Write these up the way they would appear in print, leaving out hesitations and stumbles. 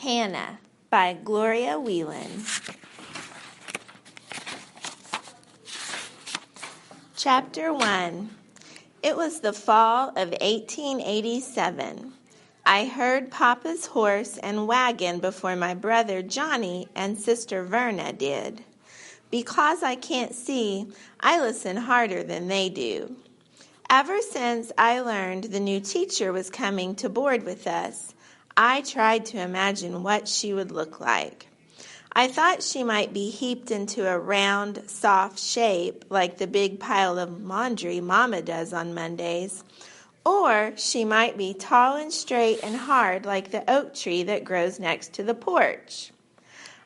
Hannah by Gloria Whelan. Chapter 1. It was the fall of 1887. I heard Papa's horse and wagon before my brother Johnny and sister Verna did. Because I can't see, I listen harder than they do. Ever since I learned the new teacher was coming to board with us, I tried to imagine what she would look like. I thought she might be heaped into a round, soft shape like the big pile of laundry Mama does on Mondays, or she might be tall and straight and hard like the oak tree that grows next to the porch.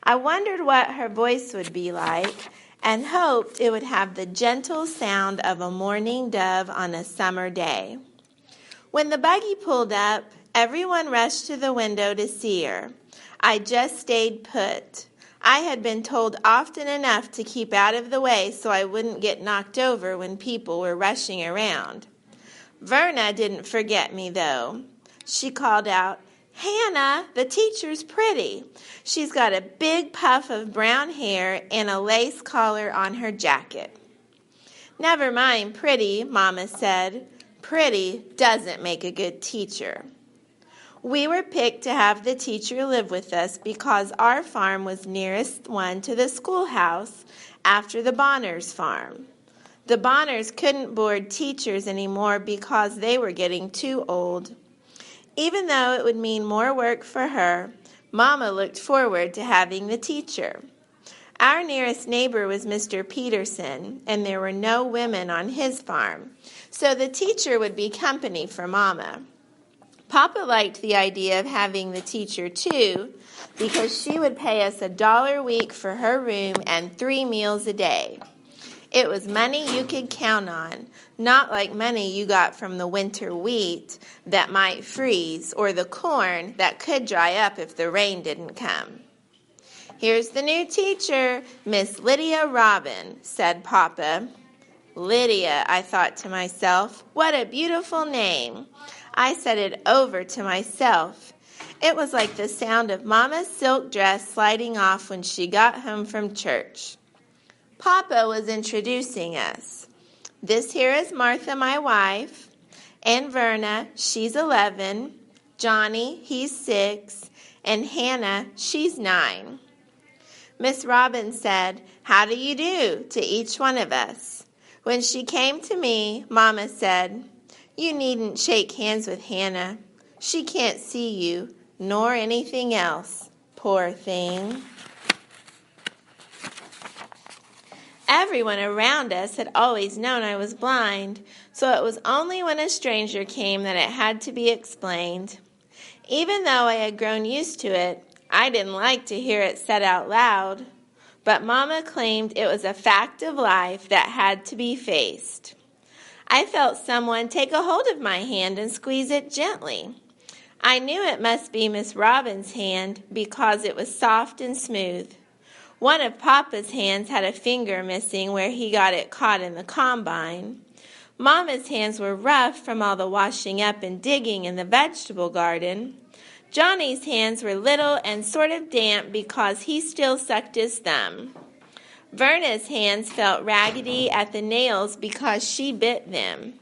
I wondered what her voice would be like and hoped it would have the gentle sound of a mourning dove on a summer day. When the buggy pulled up, everyone rushed to the window to see her. I just stayed put. I had been told often enough to keep out of the way so I wouldn't get knocked over when people were rushing around. Verna didn't forget me, though. She called out, "Hannah, the teacher's pretty. She's got a big puff of brown hair and a lace collar on her jacket." "Never mind pretty," Mama said. "Pretty doesn't make a good teacher." We were picked to have the teacher live with us because our farm was nearest one to the schoolhouse after the Bonners farm. The Bonners couldn't board teachers anymore because they were getting too old. Even though it would mean more work for her, Mama looked forward to having the teacher. Our nearest neighbor was Mr. Peterson, and there were no women on his farm, so the teacher would be company for Mama. Papa liked the idea of having the teacher, too, because she would pay us $1 a week for her room and 3 meals a day. It was money you could count on, not like money you got from the winter wheat that might freeze or the corn that could dry up if the rain didn't come. "Here's the new teacher, Miss Lydia Robin," said Papa. Lydia, I thought to myself, what a beautiful name. I said it over to myself. It was like the sound of Mama's silk dress sliding off when she got home from church. Papa was introducing us. "This here is Martha, my wife, and Verna, she's 11, Johnny, he's 6, and Hannah, she's 9. Miss Robin said, 'How do you do?' to each one of us. When she came to me, Mama said, 'You needn't shake hands with Hannah. She can't see you, nor anything else. Poor thing.'" Everyone around us had always known I was blind, so it was only when a stranger came that it had to be explained. Even though I had grown used to it, I didn't like to hear it said out loud. But Mama claimed it was a fact of life that had to be faced. I felt someone take a hold of my hand and squeeze it gently. I knew it must be Miss Robin's hand because it was soft and smooth. One of Papa's hands had a finger missing where he got it caught in the combine. Mama's hands were rough from all the washing up and digging in the vegetable garden. Johnny's hands were little and sort of damp because he still sucked his thumb. Verna's hands felt raggedy at the nails because she bit them.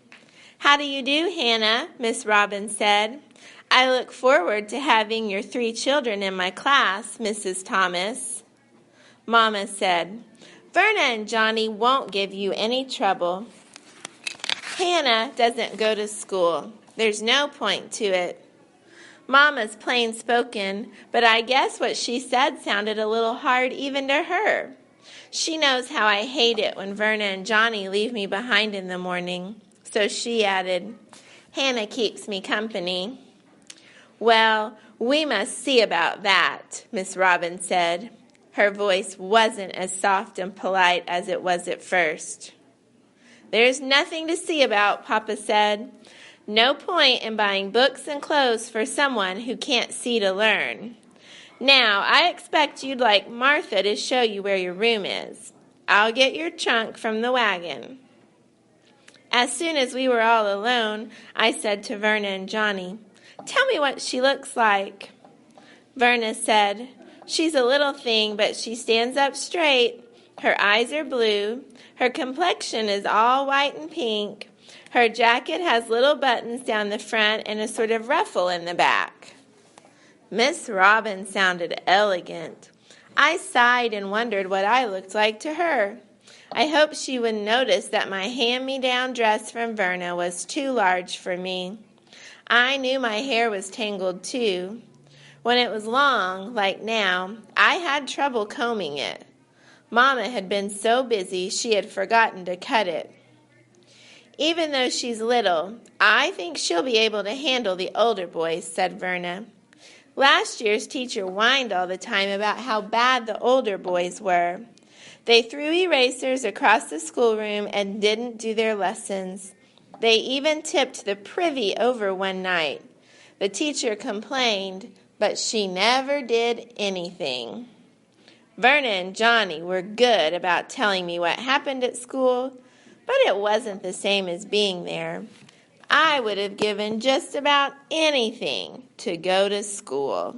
"How do you do, Hannah?" Miss Robin said. "I look forward to having your 3 children in my class, Mrs. Thomas." Mama said, "Verna and Johnny won't give you any trouble. Hannah doesn't go to school. There's no point to it." Mama's plain spoken, but I guess what she said sounded a little hard even to her. She knows how I hate it when Verna and Johnny leave me behind in the morning. So she added, "Hannah keeps me company." "Well, we must see about that," Miss Robin said. Her voice wasn't as soft and polite as it was at first. "There's nothing to see about," Papa said. "No point in buying books and clothes for someone who can't see to learn. Now, I expect you'd like Martha to show you where your room is. I'll get your trunk from the wagon." As soon as we were all alone, I said to Verna and Johnny, "Tell me what she looks like." Verna said, "She's a little thing, but she stands up straight. Her eyes are blue. Her complexion is all white and pink. Her jacket has little buttons down the front and a sort of ruffle in the back." Miss Robin sounded elegant. I sighed and wondered what I looked like to her. I hoped she would notice that my hand-me-down dress from Verna was too large for me. I knew my hair was tangled too. When it was long, like now, I had trouble combing it. Mama had been so busy she had forgotten to cut it. "Even though she's little, I think she'll be able to handle the older boys," said Verna. "Last year's teacher whined all the time about how bad the older boys were. They threw erasers across the schoolroom and didn't do their lessons. They even tipped the privy over one night. The teacher complained, but she never did anything." Verna and Johnny were good about telling me what happened at school, but it wasn't the same as being there. I would have given just about anything to go to school.